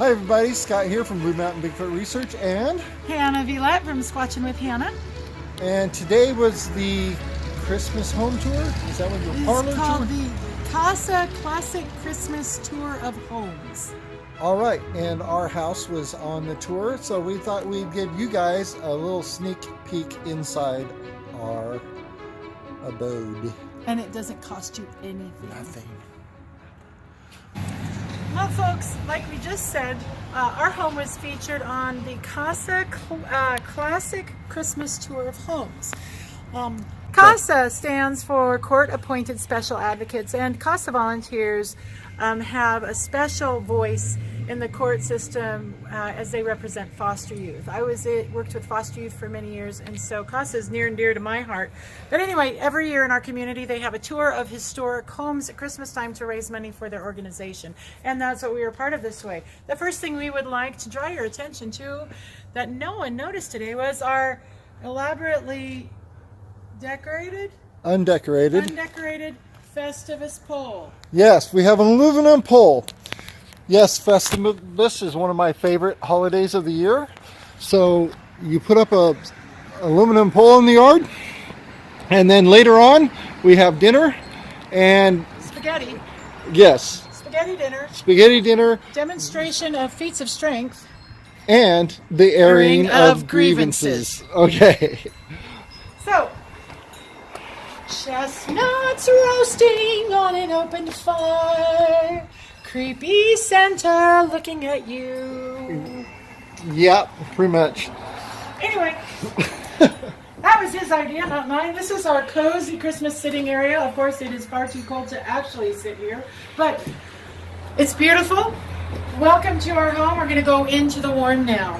Hi everybody, Scott here from Mountain Bigfoot Research and Hannah Villette from Squatching with Hannah. And today was the Christmas home tour. Is that what your parlor tour? It's called the Casa Classic Christmas Tour of Homes. All right, and our house was on the tour, so we thought we'd give you guys a little sneak peek inside our abode. And it doesn't cost you anything. Nothing. Well, folks, like we just said, our home was featured on the Casa Classic Christmas Tour of Homes. CASA stands for Court Appointed Special Advocates, and CASA volunteers have a special voice in the court system as they represent foster youth. I worked with foster youth for many years, and so CASA is near and dear to my heart. But anyway, every year in our community they have a tour of historic homes at Christmas time to raise money for their organization, and that's what we were part of this way. The first thing we would like to draw your attention to that no one noticed today was our elaborately undecorated Festivus pole. Yes, we have an aluminum pole. Yes, Festivus is one of my favorite holidays of the year. So you put up a aluminum pole in the yard, and then later on we have dinner and spaghetti. Yes. Spaghetti dinner. Spaghetti dinner. Demonstration of feats of strength. And the airing of grievances. Okay. So, chestnuts roasting on an open fire. Creepy Santa looking at you. Yep, pretty much. Anyway, that was his idea, not mine. This is our cozy Christmas sitting area. Of course, it is far too cold to actually sit here, but it's beautiful. Welcome to our home. We're going to go into the warm now.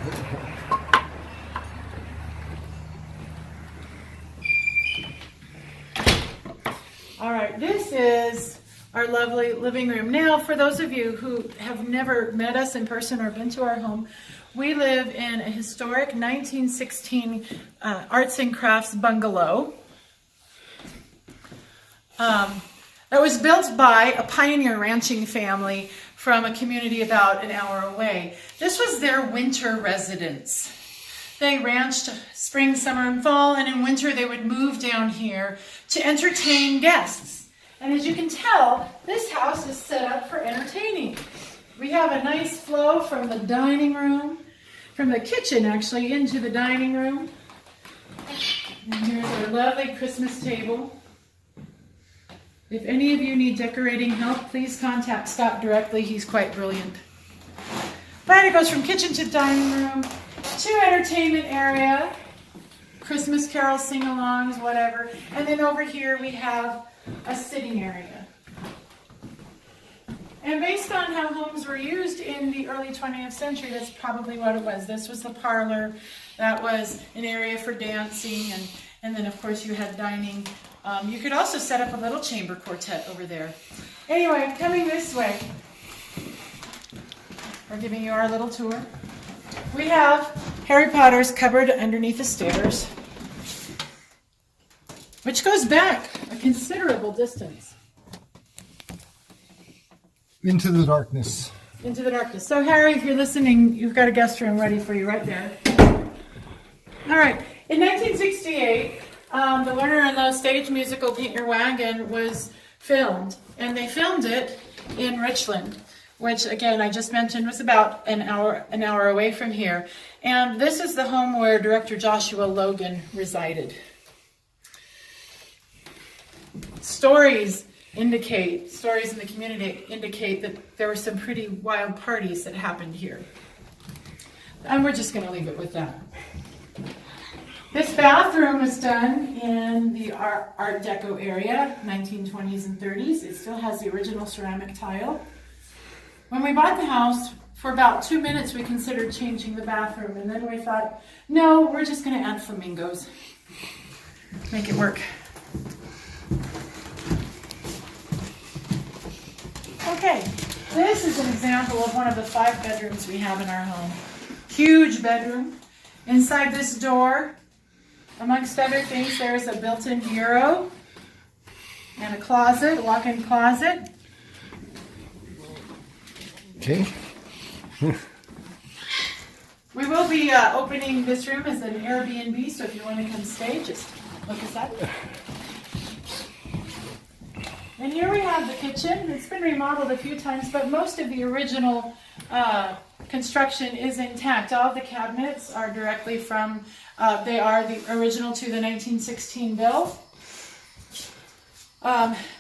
All right, this is our lovely living room. Now, for those of you who have never met us in person or been to our home, we live in a historic 1916 arts and crafts bungalow that was built by a pioneer ranching family from a community about an hour away. This was their winter residence. They ranched spring, summer, and fall, and in winter they would move down here to entertain guests. And as you can tell, this house is set up for entertaining. We have a nice flow from the dining room, from the kitchen actually, into the dining room. And here's our lovely Christmas table. If any of you need decorating help, please contact Scott directly. He's quite brilliant. But it goes from kitchen to dining room to entertainment area, Christmas carol sing-alongs, whatever. And then over here we have a sitting area. And based on how homes were used in the early 20th century, that's probably what it was. This was the parlor. That was an area for dancing. And then, of course, you had dining. You could also set up a little chamber quartet over there. Anyway, coming this way, we're giving you our little tour. We have Harry Potter's cupboard underneath the stairs, which goes back a considerable distance. Into the darkness. Into the darkness. So Harry, if you're listening, you've got a guest room ready for you right there. All right. In 1968, the Lerner and Loewe stage musical Paint Your Wagon was filmed, and they filmed it in Richland, which again I just mentioned was about an hour away from here. And this is the home where director Joshua Logan resided. Stories in the community indicate that there were some pretty wild parties that happened here. And we're just going to leave it with that. This bathroom was done in the Art Deco area, 1920s and 30s. It still has the original ceramic tile. When we bought the house, for about 2 minutes we considered changing the bathroom, and then we thought, no, we're just going to add flamingos. Make it work. Okay, this is an example of one of the 5 bedrooms we have in our home. Huge bedroom. Inside this door, amongst other things, there's a built-in bureau and a closet, walk-in closet. Okay. We will be opening this room as an Airbnb, so if you want to come stay, just look us up. And here we have the kitchen. It's been remodeled a few times, but most of the original construction is intact. All of the cabinets are directly from, they are the original to the 1916 build.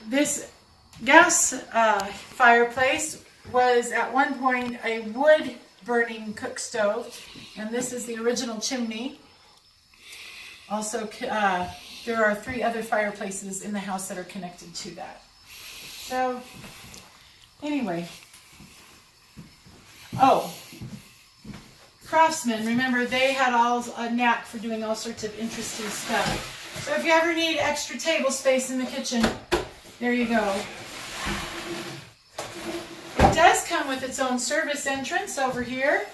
This gas fireplace was at one point a wood burning cook stove, and this is the original chimney. Also, there are 3 other fireplaces in the house that are connected to that. So, anyway. Oh, craftsmen, remember they had all a knack for doing all sorts of interesting stuff. So if you ever need extra table space in the kitchen, there you go. It does come with its own service entrance over here.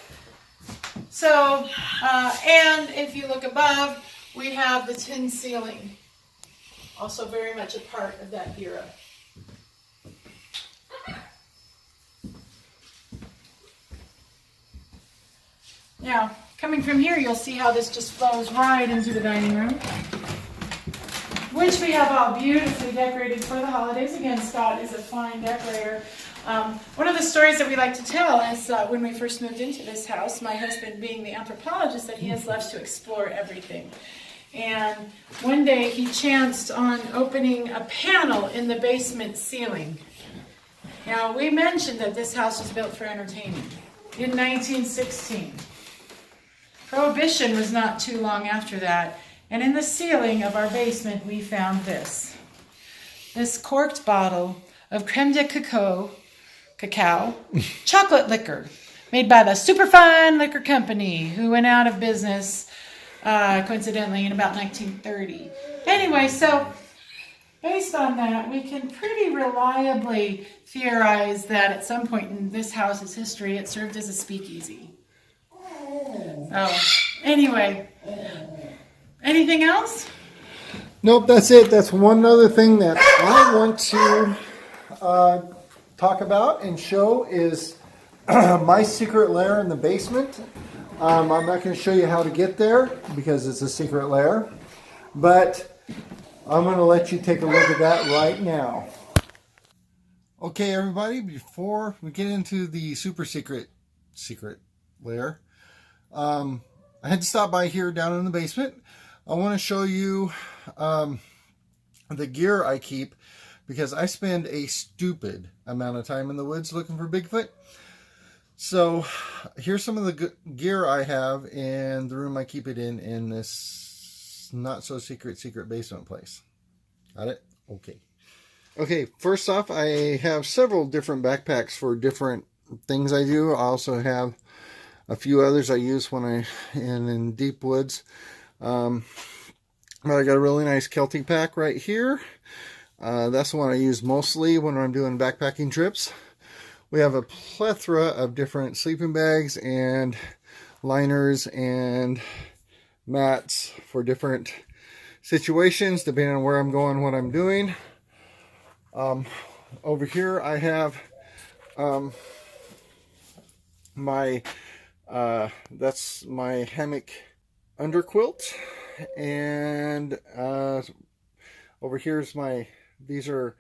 So, and if you look above, we have the tin ceiling. Also very much a part of that era. Now, coming from here, you'll see how this just flows right into the dining room, which we have all beautifully decorated for the holidays. Again, Scott is a fine decorator. One of the stories that we like to tell is when we first moved into this house, my husband being the anthropologist that he has, loves to explore everything. And one day he chanced on opening a panel in the basement ceiling. Now, we mentioned that this house was built for entertainment in 1916. Prohibition was not too long after that. And in the ceiling of our basement, we found this. This corked bottle of creme de cacao chocolate liquor made by the Superfine Liquor Company, who went out of business, coincidentally, in about 1930. Anyway, so based on that, we can pretty reliably theorize that at some point in this house's history, it served as a speakeasy. Oh, anyway, anything else? Nope, that's it. That's one other thing that I want to talk about and show is my secret lair in the basement. I'm not going to show you how to get there because it's a secret lair, but I'm going to let you take a look at that right now. Okay, everybody, before we get into the super secret lair, I had to stop by here down in the basement. I want to show you the gear I keep because I spend a stupid amount of time in the woods looking for Bigfoot. So here's some of the gear I have in the room I keep it in this not so secret basement place. Got it? Okay. Okay, first off, I have several different backpacks for different things I do. I also have a few others I use when I'm in deep woods. But I got a really nice Celtic pack right here. That's the one I use mostly when I'm doing backpacking trips. We have a plethora of different sleeping bags and liners and mats for different situations depending on where I'm going, what I'm doing. Over here I have that's my hammock underquilt, and over here's these are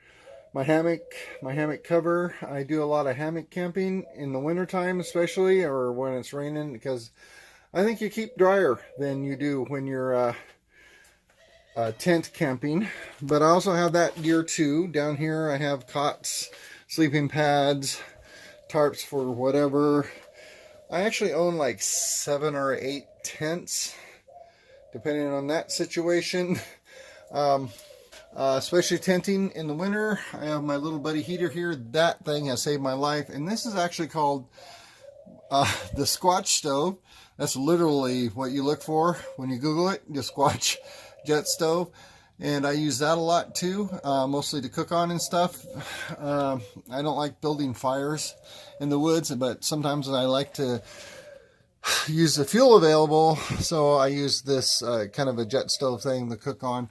my hammock cover. I do a lot of hammock camping in the wintertime especially, or when it's raining, because I think you keep drier than you do when you're tent camping. But I also have that gear too. Down here I have cots, sleeping pads, tarps for whatever. I actually own like 7 or 8 tents depending on that situation. Especially tenting in the winter. I have my little buddy heater here. That thing has saved my life, and this is actually called the Squatch stove. That's literally what you look for when you Google it, the Squatch jet stove. And I use that a lot too, mostly to cook on and stuff. I don't like building fires in the woods, but sometimes I like to use the fuel available, so I use this kind of a jet stove thing to cook on.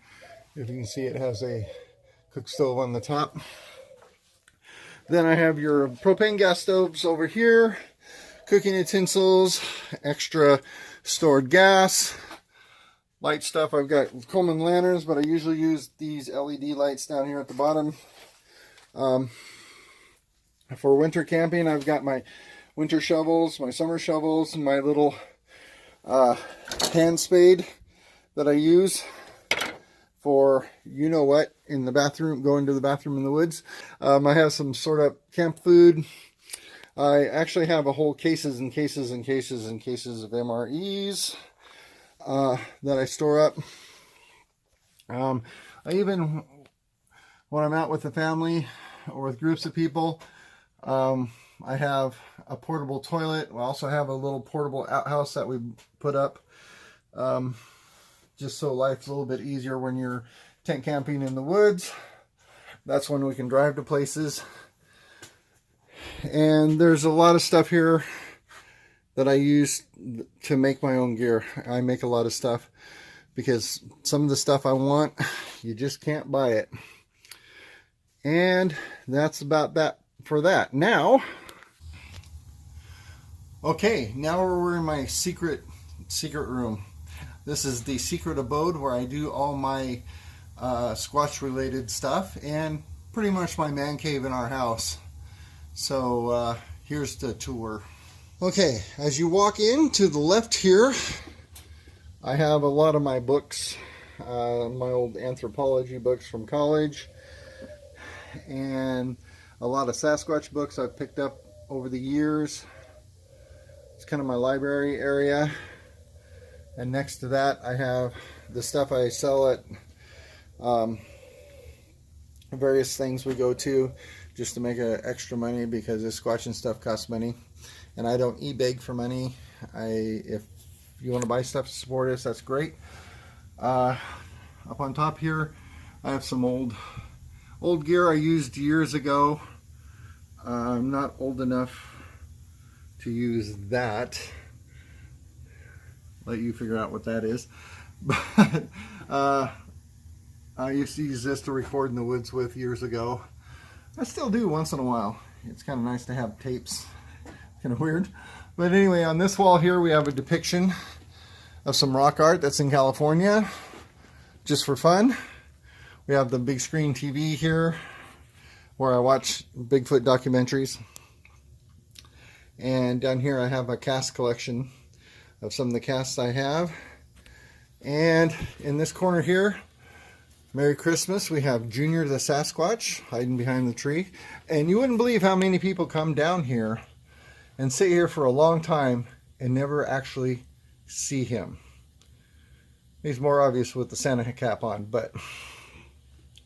If you can see, it has a cook stove on the top. Then I have your propane gas stoves over here, cooking utensils, extra stored gas, light stuff. I've got Coleman lanterns, but I usually use these LED lights down here at the bottom. For winter camping, I've got my winter shovels, my summer shovels, and my little hand spade that I use for you know what in the bathroom, going to the bathroom in the woods. I have some sort of camp food. I actually have a whole cases and cases and cases and cases of MREs that I store up. I even, when I'm out with the family or with groups of people, I have a portable toilet. I also have a little portable outhouse that we put up, just so life's a little bit easier when you're tent camping in the woods. That's when we can drive to places. And there's a lot of stuff here that I use to make my own gear. I make a lot of stuff because some of the stuff I want, you just can't buy it. And that's about that for that. Now, okay, now we're in my secret room. This is the secret abode where I do all my Squatch related stuff and pretty much my man cave in our house. So here's the tour. Okay, as you walk in to the left here, I have a lot of my books, my old anthropology books from college, and a lot of Sasquatch books I've picked up over the years. It's kind of my library area. And next to that, I have the stuff I sell at various things we go to just to make extra money, because this Squatching stuff costs money. And I don't e-beg for money. If you want to buy stuff to support us, that's great. Up on top here, I have some old gear I used years ago. I'm not old enough to use that. Let you figure out what that is. But I used to use this to record in the woods with years ago. I still do once in a while. It's kind of nice to have tapes. Kind of weird. But anyway, on this wall here we have a depiction of some rock art that's in California, just for fun. We have the big screen TV here where I watch Bigfoot documentaries. And down here I have a cast collection of some of the casts I have. And in this corner here, Merry Christmas, we have Junior the Sasquatch hiding behind the tree. And you wouldn't believe how many people come down here and sit here for a long time and never actually see him. He's more obvious with the Santa cap on, but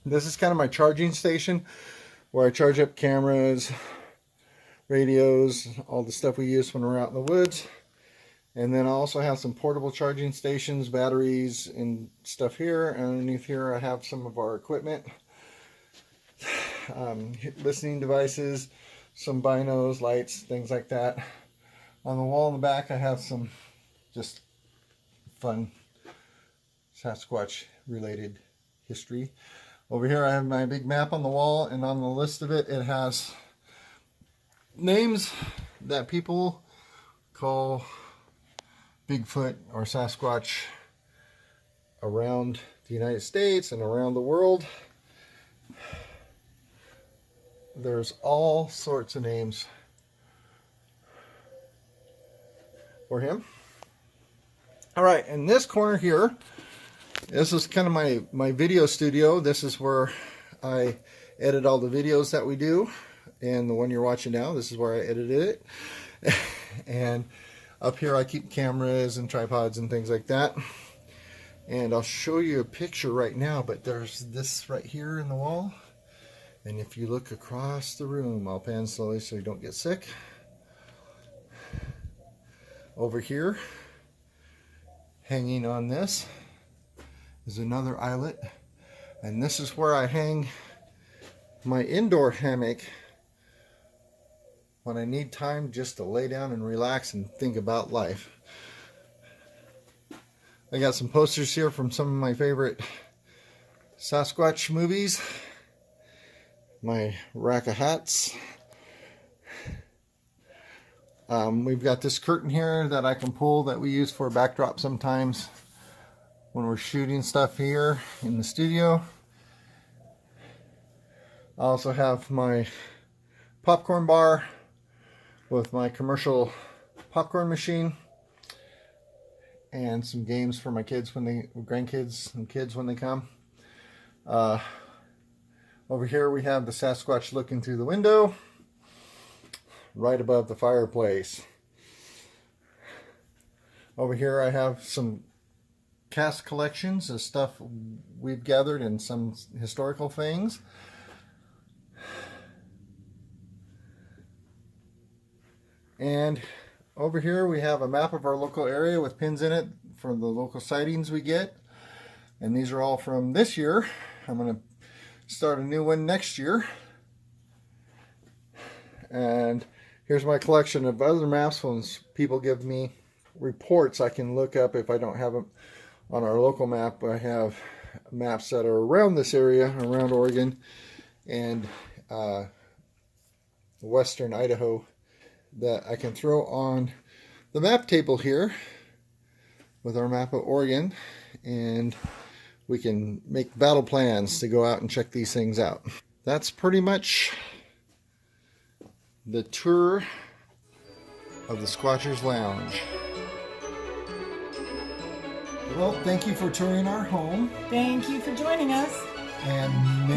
this is kind of my charging station where I charge up cameras, radios, all the stuff we use when we're out in the woods. And then I also have some portable charging stations, batteries, and stuff here. And underneath here I have some of our equipment, listening devices, some binos, lights, things like that. On the wall in the back I have some just fun Sasquatch related history. Over here I have my big map on the wall, and on the list of it, it has names that people call Bigfoot or Sasquatch around the United States and around the world. There's all sorts of names for him. All right, in this corner here, this is kind of my video studio. This is where I edit all the videos that we do. And the one you're watching now, this is where I edited it. And up here I keep cameras and tripods and things like that. And I'll show you a picture right now, but there's this right here in the wall. And if you look across the room, I'll pan slowly so you don't get sick. Over here, hanging on this, is another eyelet. And this is where I hang my indoor hammock when I need time just to lay down and relax and think about life. I got some posters here from some of my favorite Sasquatch movies. My rack of hats. We've got this curtain here that I can pull that we use for a backdrop sometimes when we're shooting stuff here in the studio. I also have my popcorn bar with my commercial popcorn machine and some games for my kids grandkids and kids when they come. Over here we have the Sasquatch looking through the window right above the fireplace. Over here I have some cast collections of stuff we've gathered and some historical things. And over here we have a map of our local area with pins in it for the local sightings we get. And these are all from this year. I'm going to start a new one next year. And here's my collection of other maps. When people give me reports, I can look up if I don't have them on our local map. I have maps that are around this area, around Oregon and western Idaho, that I can throw on the map table here with our map of Oregon, and we can make battle plans to go out and check these things out. That's pretty much the tour of the Squatcher's Lounge. Well, thank you for touring our home. Thank you for joining us. And